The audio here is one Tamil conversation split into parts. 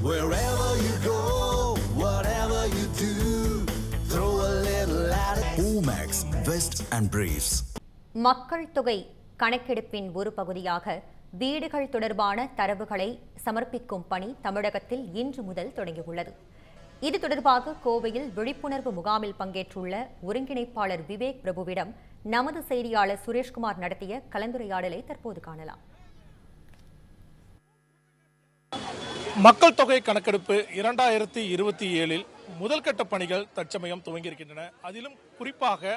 Wherever you go, whatever you do, throw a little at it. Omax, Vest and Briefs. மக்கள் தொகை கணக்கெடுப்பின் ஒரு பகுதியாக வீடுகள் தொடர்பான தரவுகளை சமர்ப்பிக்கும் பணி தமிழகத்தில் இன்று முதல் தொடங்கியுள்ளது. இது தொடர்பாக கோவையில் விழிப்புணர்வு முகாமில் பங்கேற்றுள்ள ஒருங்கிணைப்பாளர் விவேக் பிரபுவிடம் நமது செய்தியாளர் சுரேஷ்குமார் நடத்திய கலந்துரையாடலை தற்போது காணலாம். மக்கள் தொகை கணக்கெடுப்பு 2027 முதல் கட்ட பணிகள் தற்சமயம் துவங்கியிருக்கின்றன. அதிலும் குறிப்பாக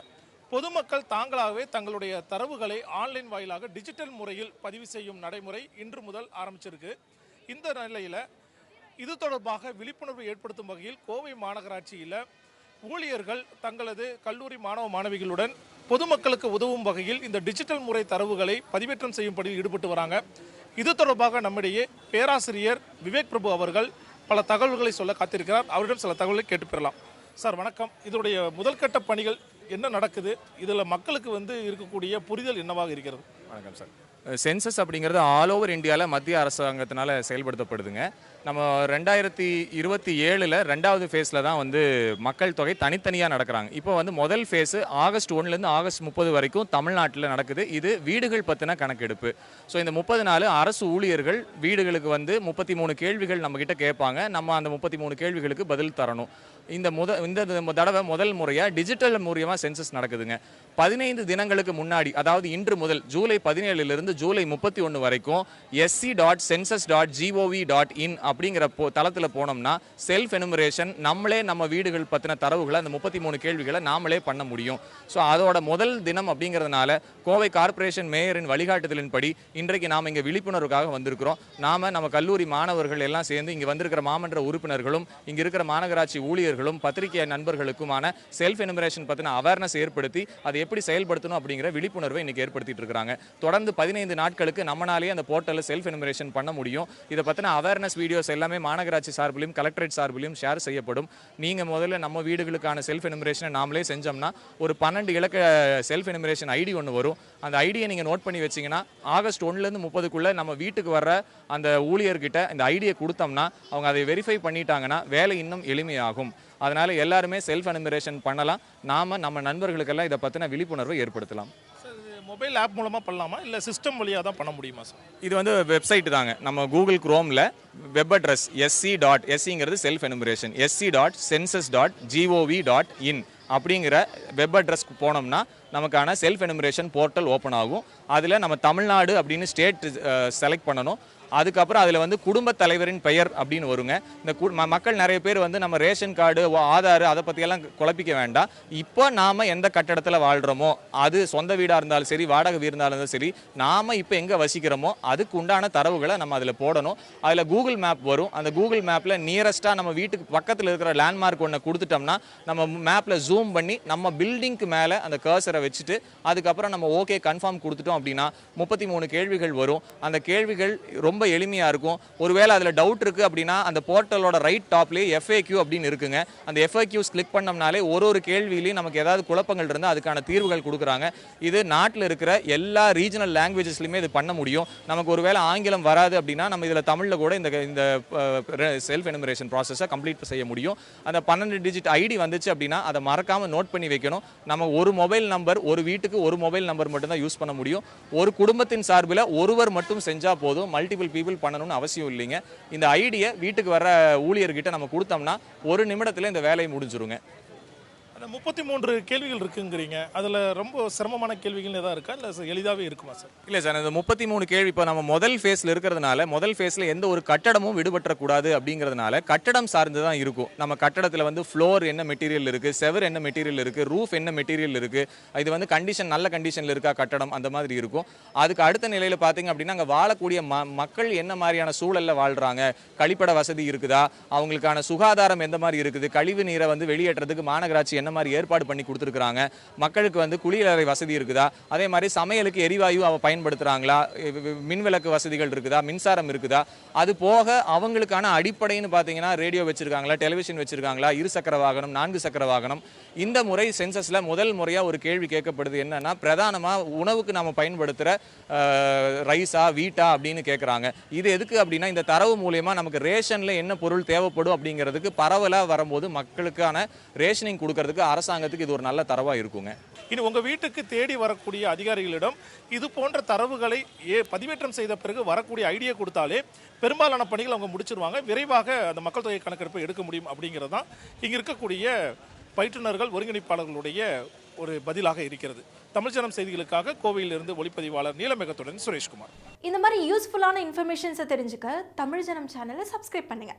பொதுமக்கள் தாங்களாகவே தங்களுடைய தரவுகளை ஆன்லைன் வாயிலாக டிஜிட்டல் முறையில் பதிவு செய்யும் நடைமுறை இன்று முதல் ஆரம்பிச்சிருக்கு. இந்த நிலையில் இது தொடர்பாக விழிப்புணர்வு ஏற்படுத்தும் வகையில் கோவை மாநகராட்சியில் ஊழியர்கள் தங்களது கல்லூரி மாணவ மாணவிகளுடன் பொதுமக்களுக்கு உதவும் வகையில் இந்த டிஜிட்டல் முறை தரவுகளை பதிவேற்றம் செய்யும் பணியில் ஈடுபட்டு வராங்க. இது தொடர்பாக நம்மிடையே பேராசிரியர் விவேக் பிரபு அவர்கள் பல தகவல்களை சொல்ல காத்திருக்கிறார். அவரிடம் சில தகவல்களை கேட்டு பெறலாம். சார் வணக்கம். இதனுடைய முதல் கட்ட பணிகள் என்ன நடக்குது? இதில் மக்களுக்கு இருக்கக்கூடிய புரிதல் என்னவாக இருக்கிறது? வணக்கம் சார். சென்சஸ் அப்படிங்கிறது ஆல் ஓவர் இந்தியாவில் மத்திய அரசாங்கத்தினால செயல்படுத்தப்படுதுங்க. நம்ம 2027 ரெண்டாவது ஃபேஸில் தான் மக்கள் தொகை தனித்தனியாக நடக்கிறாங்க. இப்போ முதல் ஃபேஸு ஆகஸ்ட் 1லேருந்து ஆகஸ்ட் 30 வரைக்கும் தமிழ்நாட்டில் நடக்குது. இது வீடுகள் பற்றின கணக்கெடுப்பு. ஸோ இந்த 30 நாள் அரசு ஊழியர்கள் வீடுகளுக்கு 33 கேள்விகள் நம்மக்கிட்ட கேட்பாங்க. நம்ம அந்த 33 கேள்விகளுக்கு பதில் தரணும். இந்த தடவை முதல் முறையாக டிஜிட்டல் மூலியமாக சென்சஸ் நடக்குதுங்க. 15 தினங்களுக்கு முன்னாடி, அதாவது இன்று முதல் ஜூலை 17 ஜூலை 31 வரைக்கும் sc.census.gov.in அப்படிங்கிற தளத்தில் போனோம்னா செல்ஃப் எனுமரேஷன் நம்மளே நம்ம வீடுகள் பற்றின தரவுகளை அந்த 33 கேள்விகளை நாமளே பண்ண முடியும். ஸோ அதோட முதல் தினம் அப்படிங்கிறதுனால கோவை கார்ப்பரேஷன் மேயரின் வழிகாட்டுதலின்படி இன்றைக்கு நாம் இங்கே விழிப்புணர்வுக்காக வந்திருக்கிறோம். நம்ம கல்லூரி மாணவர்கள் எல்லாம் சேர்ந்து இங்கே வந்திருக்கிற மாமன்ற உறுப்பினர்களும் இங்கே இருக்கிற மாநகராட்சி ஊழியர்களும் பத்திரிகை நண்பர்களுக்குமான செல்ஃப் எனுமரேஷன் பற்றின அவேர்னஸ் ஏற்படுத்தி அதை எப்படி செயல்படுத்தணும் அப்படிங்கிற விழிப்புணர்வை இன்னைக்கு ஏற்படுத்திட்டு இருக்காங்க. தொடர்ந்து 15 நாட்களுக்கு நம்மளாலேயே அந்த போர்ட்டலில் செல்ஃப் எனுமரேஷன் பண்ண முடியும். இதை பற்றின அவேர்னஸ் வீடியோஸ் எல்லாமே மாநகராட்சி சார்பிலும் கலெக்டரேட் சார்பிலும் ஷேர் செய்யப்படும். நீங்கள் முதல்ல நம்ம வீடுகளுக்கான செல்ஃப் எனுமரேஷனை நாமளே செஞ்சோம்னா ஒரு 12 இலக்க செல்ஃப் எனுமரேஷன் ஐடி ஒன்று வரும். அந்த ஐடியை நீங்கள் நோட் பண்ணி வச்சிங்கன்னா ஆகஸ்ட் 1லேருந்து 30க்குள்ளே நம்ம வீட்டுக்கு வர்ற அந்த ஊழியர்கிட்ட இந்த ஐடியை கொடுத்தோம்னா அவங்க அதை வெரிஃபை பண்ணிட்டாங்கன்னா வேலை இன்னும் எளிமையாகும். அதனால் எல்லாருமே செல்ஃப் எனுமரேஷன் பண்ணலாம். நம்ம நண்பர்களுக்கெல்லாம் இதை பற்றின விழிப்புணர்வை ஏற்படுத்தலாம். மொபைல் ஆப் மூலமாக பண்ணலாமா இல்லை சிஸ்டம் வழியாக தான் பண்ண முடியுமா சார்? இது வெப்சைட் தாங்க. நம்ம கூகுள் குரோமில் வெப் அட்ரஸ் sc.sங்கிறது செல்ஃப் எனுமரேஷன் sc.census.gov.in அப்படிங்கிற வெப் அட்ரஸ்க்கு போனோம்னா நமக்கான செல்ஃப் எனுமரேஷன் போர்ட்டல் ஓப்பன் ஆகும். அதில் நம்ம தமிழ்நாடு அப்படின்னு ஸ்டேட் செலக்ட் பண்ணணும். அதுக்கப்புறம் அதில் குடும்ப தலைவரின் பெயர் அப்படின்னு வருங்க. இந்த மக்கள் நிறைய பேர் நம்ம ரேஷன் கார்டு, ஆதார் அதை பற்றியெல்லாம் குழப்பிக்க வேண்டாம். இப்போ நாம் எந்த கட்டடத்தில் வாழ்கிறோமோ, அது சொந்த வீடாக இருந்தாலும் சரி, வாடகை வீடு இருந்தாலும் சரி, நாம் இப்போ எங்கே வசிக்கிறோமோ அதுக்கு உண்டான தரவுகளை நம்ம அதில் போடணும். அதில் கூகுள் மேப் வரும். அந்த கூகுள் மேப்பில் நியரஸ்ட்டாக நம்ம வீட்டுக்கு பக்கத்தில் இருக்கிற லேண்ட்மார்க் ஒன்று கொடுத்துட்டோம்னா நம்ம மேப்பில் ஜூம் பண்ணி நம்ம பில்டிங்க்கு மேலே அந்த கர்சரை வச்சுட்டு அதுக்கப்புறம் நம்ம ஓகே கன்ஃபார்ம் கொடுத்துட்டோம் அப்படின்னா 33 கேள்விகள் வரும். அந்த கேள்விகள் ரொம்ப எளிமையாக இருக்கும். ஒருவேளை அதில் டவுட் இருக்குது அப்படின்னா அந்த போர்ட்டலோட ரைட் டாப்லேயே FAQ அப்படின்னு இருக்குங்க. அந்த FAQs கிளிக் பண்ணோம்னாலே ஒரு கேள்வியிலையும் நமக்கு ஏதாவது குழப்பங்கள் இருந்தால் அதுக்கான தீர்வுகள் கொடுக்குறாங்க. இது நாட்டில் இருக்கிற எல்லா ரீஜனல் லாங்குவேஜஸ்லையுமே இது பண்ண முடியும். நமக்கு ஒருவேளை ஆங்கிலம் வராது அப்படின்னா நம்ம இதில் தமிழில் கூட இந்த செல்ஃப் எனுமரேஷன் ப்ராசஸை கம்ப்ளீட் செய்ய முடியும். அந்த 12 டிஜிட் ஐடி வந்துச்சு அப்படின்னா அதை மறக்காமல் நோட் பண்ணி வைக்கணும். நம்ம ஒரு மொபைல் நம்பர், ஒரு வீட்டுக்கு ஒரு மொபைல் நம்பர் மட்டும்தான் யூஸ் பண்ண முடியும். ஒரு குடும்பத்தின் சார்பில் ஒருவர் மட்டும் செஞ்சால் போதும். மல்டிபிள் பீப்புள் பண்ணணும்னு அவசியம் இல்லைங்க. இந்த ஐடியை வீட்டுக்கு வர ஊழியர்கிட்ட நம்ம கொடுத்தோம்னா 1 நிமிடத்தில் இந்த வேலையை முடிஞ்சிருங்க. அந்த 33 கேள்விகள் இருக்குங்கிறீங்க. அதில் ரொம்ப சிரமமான கேள்விகள் எதாவது இருக்கா இல்லை எளிதாகவே இருக்குமா சார்? இல்லை சார், இந்த 33 கேள்வி இப்போ நம்ம முதல் ஃபேஸில் இருக்கிறதுனால முதல் ஃபேஸில் எந்த ஒரு கட்டடமும் விடுபற்றக்கூடாது அப்படிங்கிறதுனால கட்டடம் சார்ந்து தான் இருக்கும். நம்ம கட்டடத்தில் ஃப்ளோர் என்ன மெட்டீரியல் இருக்குது, செவர் என்ன மெட்டீரியல் இருக்குது, ரூஃப் என்ன மெட்டீரியல் இருக்குது, இது கண்டிஷன் நல்ல கண்டிஷனில் இருக்கா கட்டடம், அந்த மாதிரி இருக்கும். அதுக்கு அடுத்த நிலையில் பார்த்தீங்க அப்படின்னா அங்கே வாழக்கூடிய மக்கள் என்ன மாதிரியான சூழலில் வாழ்கிறாங்க, கழிப்பட வசதி இருக்குதா, அவங்களுக்கான சுகாதாரம் எந்த மாதிரி இருக்குது, கழிவு நீரை வெளியேற்றதுக்கு மாநகராட்சி என்ன மாதிரி ஏற்பாடு பண்ணி கொடுத்துருக்காங்க, மக்களுக்கு வந்து குளியலறை வசதி இருக்குதா, அதே மாதிரி சமையலுக்கு எரிவாயு பயன்படுத்துகிறாங்களா, மின்விளக்கு வசதிகள் இருக்குதா, மின்சாரம் இருக்குதா, அது போக அவங்களுக்கான அடிப்படைன்னு பார்த்தீங்கன்னா ரேடியோ வச்சுருக்காங்களா, டெலிவிஷன் வச்சுருக்காங்களா, 2 சக்கர வாகனம் 4 சக்கர வாகனம். இந்த முறை சென்சஸில் முதல் முறையாக ஒரு கேள்வி கேட்கப்படுது. என்னன்னா, பிரதானமாக உணவுக்கு நம்ம பயன்படுத்துகிற ரைஸா வீட்டா அப்படின்னு கேட்குறாங்க. இது எதுக்கு அப்படின்னா, இந்த தரவு மூலயமா நமக்கு ரேஷனில் என்ன பொருள் தேவைப்படும் அப்படிங்கிறதுக்கு பரவலாக வரும்போது மக்களுக்கான ரேஷனிங் கொடுக்கறதுக்கு அரசாங்கத்துக்கு இது ஒரு நல்ல தரவாக இருக்குங்க. இனி உங்க வீட்டுக்கு தேடி வரக்கூடிய அதிகாரிகளிடம் இது போன்ற தரவுகளை பதிவேற்றம் செய்த பிறகு வரக்கூடிய ஐடியா கொடுத்தாலே பெரும்பாலான பணிகள் அவங்க முடிச்சிருவாங்க, விரைவாக அந்த மக்கள் தொகை கணக்கெடுப்பை எடுக்க முடியும் அப்படிங்கிறது தான் இங்கே இருக்கக்கூடிய பயிற்றுனர்கள் ஒருங்கிணைப்பாளர்களுடைய ஒரு பதிலாக இருக்கிறது. தமிழ் ஜனம் செய்திகளுக்காக கோவையிலிருந்து ஒளிப்பதிவாளர் நீலமேகத்துடன் சுரேஷ்குமார். இந்த மாதிரி யூஸ்ஃபுல்லான இன்ஃபர்மேஷன்ஸை தெரிஞ்சுக்க தமிழ் ஜனம் சேனலை சப்ஸ்கிரைப் பண்ணுங்க.